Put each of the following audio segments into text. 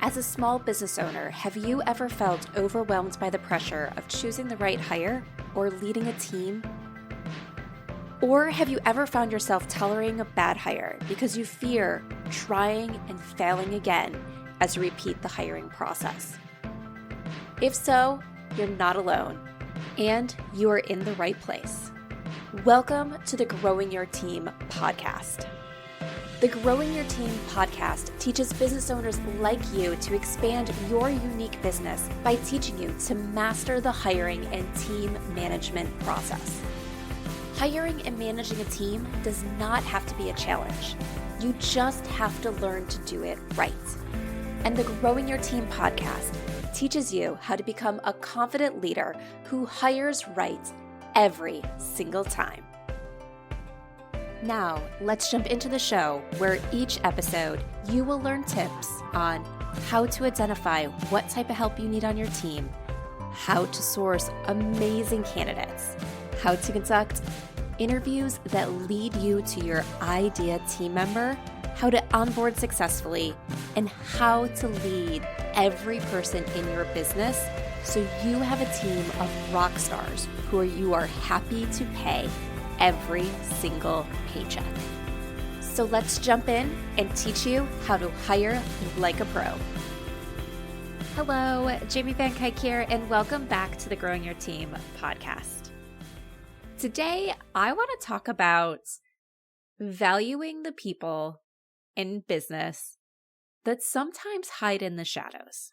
As a small business owner, have you ever felt overwhelmed by the pressure of choosing the right hire or leading a team? Or have you ever found yourself tolerating a bad hire because you fear trying and failing again as you repeat the hiring process? If so, you're not alone, and you are in the right place. Welcome to the Growing Your Team podcast. The Growing Your Team podcast teaches business owners like you to expand your unique business by teaching you to master the hiring and team management process. Hiring and managing a team does not have to be a challenge. You just have to learn to do it right. And the Growing Your Team podcast teaches you how to become a confident leader who hires right every single time. Now, let's jump into the show where each episode you will learn tips on how to identify what type of help you need on your team, how to source amazing candidates, how to conduct interviews that lead you to your ideal team member, how to onboard successfully, and how to lead every person in your business so you have a team of rock stars who you are happy to pay every single paycheck. So let's jump in and teach you how to hire like a pro. Hello, Jamie Van Kuyk here, and welcome back to the Growing Your Team podcast. Today, I want to talk about valuing the people in business that sometimes hide in the shadows.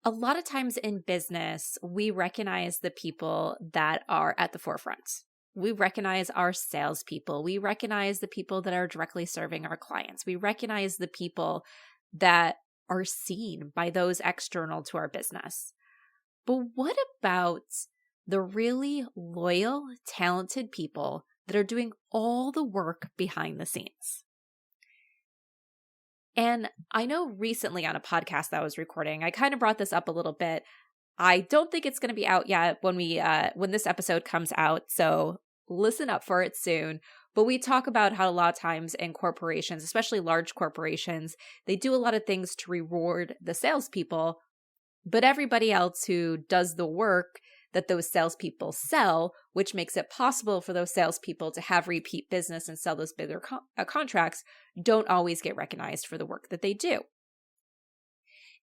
A lot of times in business, we recognize the people that are at the forefront. We recognize our salespeople. We recognize the people that are directly serving our clients. We recognize the people that are seen by those external to our business. But what about the really loyal, talented people that are doing all the work behind the scenes? And I know recently on a podcast that I was recording, I kind of brought this up a little bit. I don't think it's going to be out yet when this episode comes out, so listen up for it soon. But we talk about how a lot of times in corporations, especially large corporations, they do a lot of things to reward the salespeople, but everybody else who does the work that those salespeople sell, which makes it possible for those salespeople to have repeat business and sell those bigger contracts, don't always get recognized for the work that they do.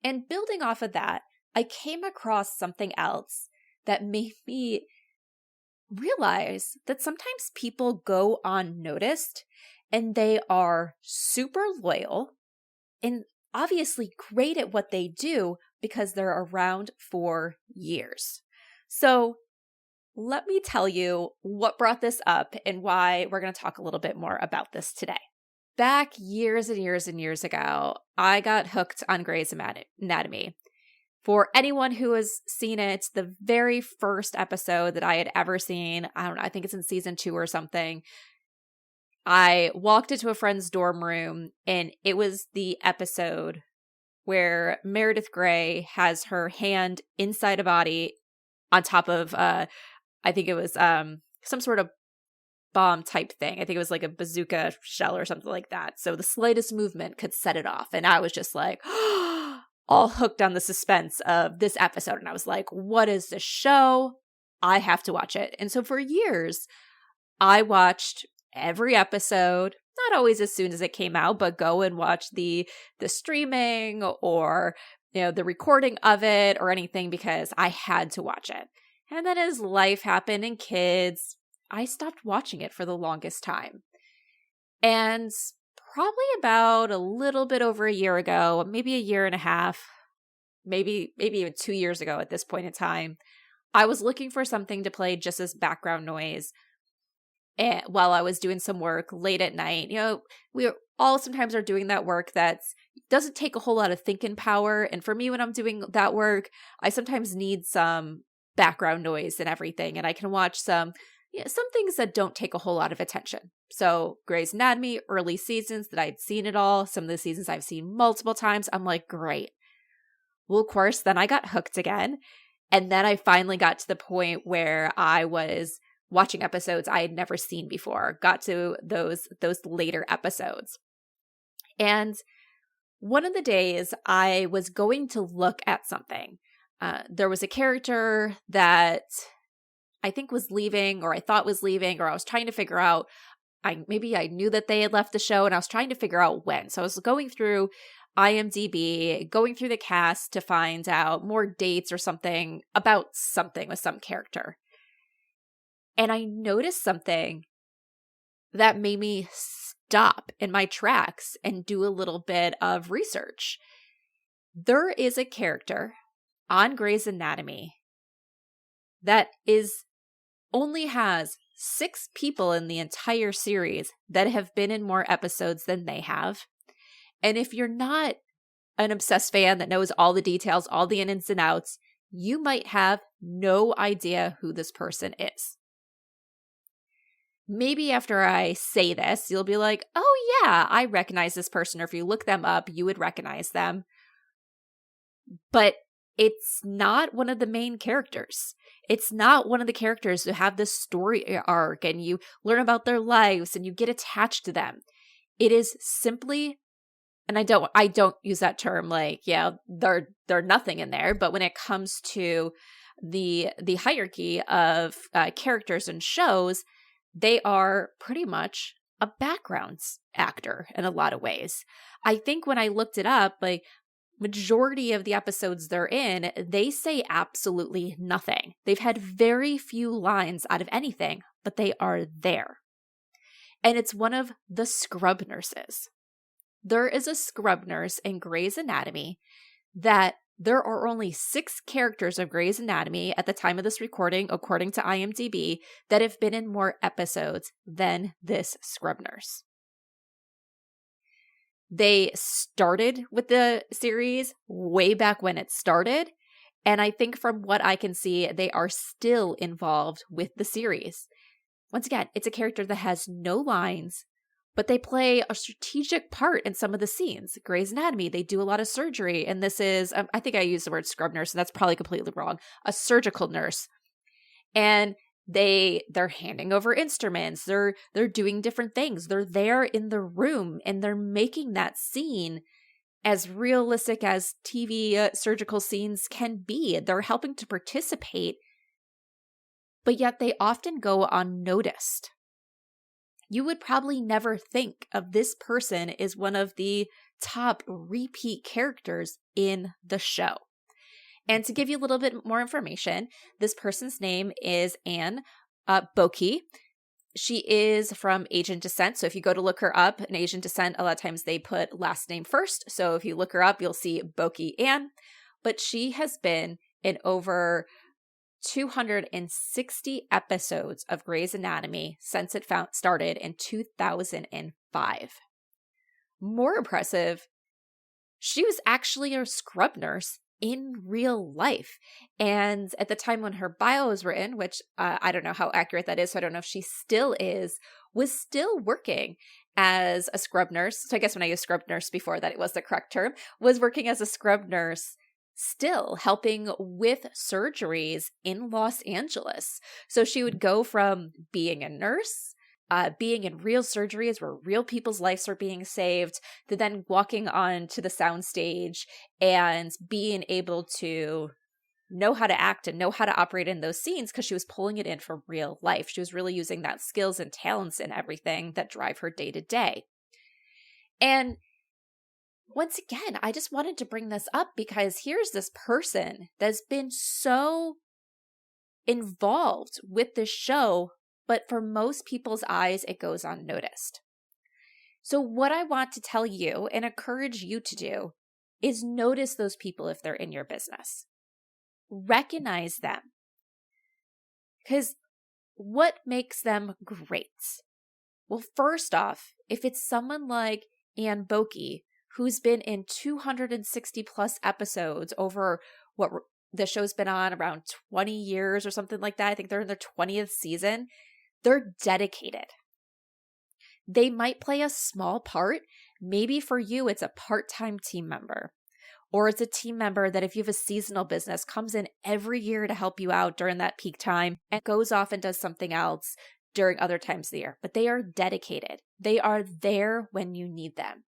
And building off of that, I came across something else that made me realize that sometimes people go unnoticed and they are super loyal and obviously great at what they do because they're around for years. So let me tell you what brought this up and why we're going to talk a little bit more about this today. Back years and years and years ago, I got hooked on Grey's Anatomy. For anyone who has seen it, the very first episode that I had ever seen, I don't know, I think it's in season 2 or something. I walked into a friend's dorm room and it was the episode where Meredith Grey has her hand inside a body on top of, I think it was some sort of bomb type thing. I think it was like a bazooka shell or something like that. So the slightest movement could set it off. And I was just like, all hooked on the suspense of this episode. And I was like, what is this show? I have to watch it. And so for years, I watched every episode, not always as soon as it came out, but go and watch the streaming or, the recording of it or anything because I had to watch it. And then as life happened and kids, I stopped watching it for the longest time. And probably about a little bit over a year ago, maybe a year and a half, maybe even 2 years ago at this point in time, I was looking for something to play just as background noise while I was doing some work late at night. We all sometimes are doing that work that doesn't take a whole lot of thinking power. And for me, when I'm doing that work, I sometimes need some background noise and everything. And I can watch some things that don't take a whole lot of attention. So Grey's Anatomy, early seasons that I'd seen it all. Some of the seasons I've seen multiple times. I'm like, great. Well, of course, then I got hooked again. And then I finally got to the point where I was watching episodes I had never seen before, got to those later episodes. And one of the days I was going to look at something. There was a character that I think was leaving, or I thought was leaving, or I was trying to figure out, maybe I knew that they had left the show and I was trying to figure out when. So I was going through IMDb, going through the cast to find out more dates or something about something with some character. And I noticed something that made me stop in my tracks and do a little bit of research. There is a character on Grey's Anatomy that only has 6 people in the entire series that have been in more episodes than they have. And if you're not an obsessed fan that knows all the details, all the ins and outs, you might have no idea who this person is. Maybe after I say this, you'll be like, oh yeah, I recognize this person. Or if you look them up, you would recognize them. But it's not one of the main characters. It's not one of the characters who have this story arc and you learn about their lives and you get attached to them. It is simply, and I don't use that term like, yeah, they're nothing in there. But when it comes to the hierarchy of characters and shows, they are pretty much a background actor in a lot of ways. I think when I looked it up, like, majority of the episodes they're in, they say absolutely nothing. They've had very few lines out of anything, but they are there. And it's one of the scrub nurses. There is a scrub nurse in Grey's Anatomy that there are only 6 characters of Grey's Anatomy at the time of this recording, according to IMDb, that have been in more episodes than this scrub nurse. They started with the series way back when it started, and I think from what I can see, they are still involved with the series. Once again, it's a character that has no lines, but they play a strategic part in some of the scenes. Grey's Anatomy, they do a lot of surgery, and this is, I think I used the word scrub nurse, and that's probably completely wrong, a surgical nurse. And they're handing over instruments, they're doing different things, they're there in the room, and they're making that scene as realistic as TV surgical scenes can be. They're helping to participate, but yet they often go unnoticed. You would probably never think of this person as one of the top repeat characters in the show. And to give you a little bit more information, this person's name is Anne Boke. She is from Asian descent. So if you go to look her up, in Asian descent, a lot of times they put last name first. So if you look her up, you'll see Boke Anne. But she has been in over 260 episodes of Grey's Anatomy since it started in 2005. More impressive, she was actually a scrub nurse in real life. And at the time when her bio was written, which I don't know how accurate that is, so I don't know if she still is, was still working as a scrub nurse. So I guess when I used scrub nurse before that, it was the correct term, was working as a scrub nurse, still helping with surgeries in Los Angeles. So she would go from being a nurse, being in real surgeries where real people's lives are being saved, to then walking on to the soundstage and being able to know how to act and know how to operate in those scenes because she was pulling it in from real life. She was really using that skills and talents and everything that drive her day to day. And once again, I just wanted to bring this up because here's this person that's been so involved with this show, but for most people's eyes, it goes unnoticed. So what I want to tell you and encourage you to do is notice those people if they're in your business. Recognize them. Because what makes them great? Well, first off, if it's someone like Anne Boke, who's been in 260 plus episodes over what the show's been on around 20 years or something like that. I think they're in their 20th season. They're dedicated. They might play a small part. Maybe for you, it's a part-time team member. Or it's a team member that if you have a seasonal business, comes in every year to help you out during that peak time and goes off and does something else during other times of the year. But they are dedicated. They are there when you need them.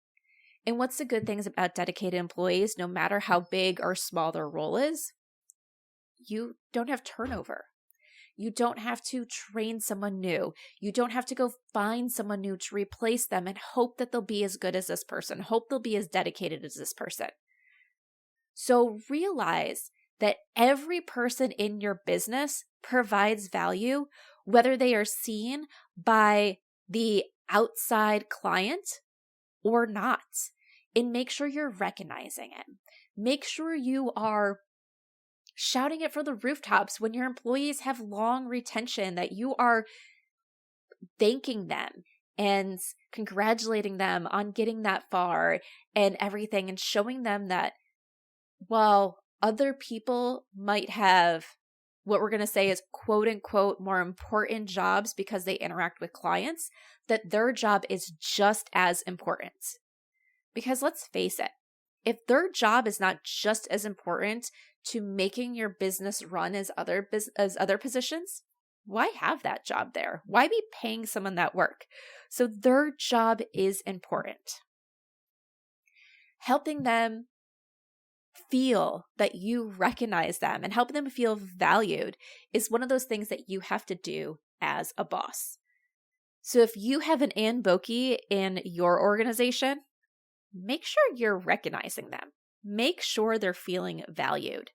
And what's the good things about dedicated employees, no matter how big or small their role is? You don't have turnover. You don't have to train someone new. You don't have to go find someone new to replace them and hope that they'll be as good as this person, hope they'll be as dedicated as this person. So realize that every person in your business provides value, whether they are seen by the outside client or not. And make sure you're recognizing it. Make sure you are shouting it from the rooftops when your employees have long retention, that you are thanking them and congratulating them on getting that far and everything, and showing them that while other people might have what we're going to say is quote unquote more important jobs because they interact with clients, that their job is just as important. Because let's face it, if their job is not just as important to making your business run as other positions, why have that job there? Why be paying someone that work? So their job is important. Helping them feel that you recognize them and helping them feel valued is one of those things that you have to do as a boss. So if you have an Ann Boke in your organization, make sure you're recognizing them. Make sure they're feeling valued.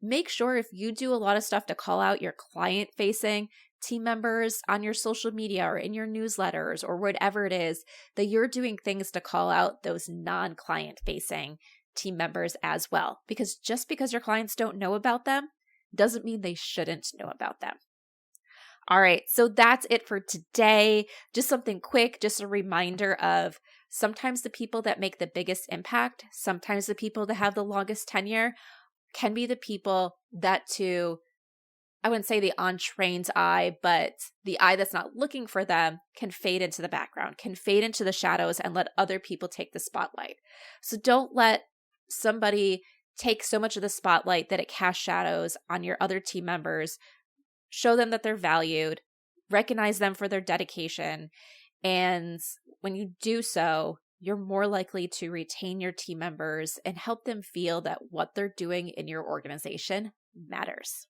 Make sure if you do a lot of stuff to call out your client-facing team members on your social media or in your newsletters or whatever it is, that you're doing things to call out those non-client-facing team members as well. Because just because your clients don't know about them doesn't mean they shouldn't know about them. All right, so that's it for today. Just something quick, just a reminder of sometimes the people that make the biggest impact, sometimes the people that have the longest tenure can be the people that I wouldn't say the untrained eye, but the eye that's not looking for them can fade into the background, can fade into the shadows and let other people take the spotlight. So don't let somebody take so much of the spotlight that it casts shadows on your other team members. Show them that they're valued, recognize them for their dedication, and when you do so, you're more likely to retain your team members and help them feel that what they're doing in your organization matters.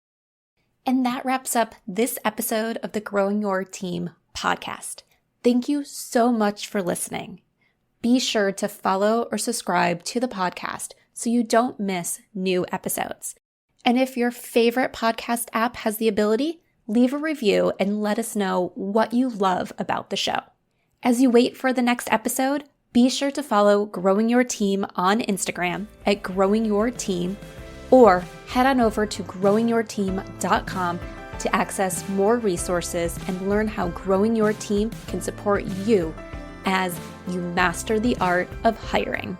And that wraps up this episode of the Growing Your Team podcast. Thank you so much for listening. Be sure to follow or subscribe to the podcast so you don't miss new episodes. And if your favorite podcast app has the ability, leave a review and let us know what you love about the show. As you wait for the next episode, be sure to follow Growing Your Team on Instagram at Growing Your Team, or head on over to growingyourteam.com to access more resources and learn how growing your team can support you as you master the art of hiring.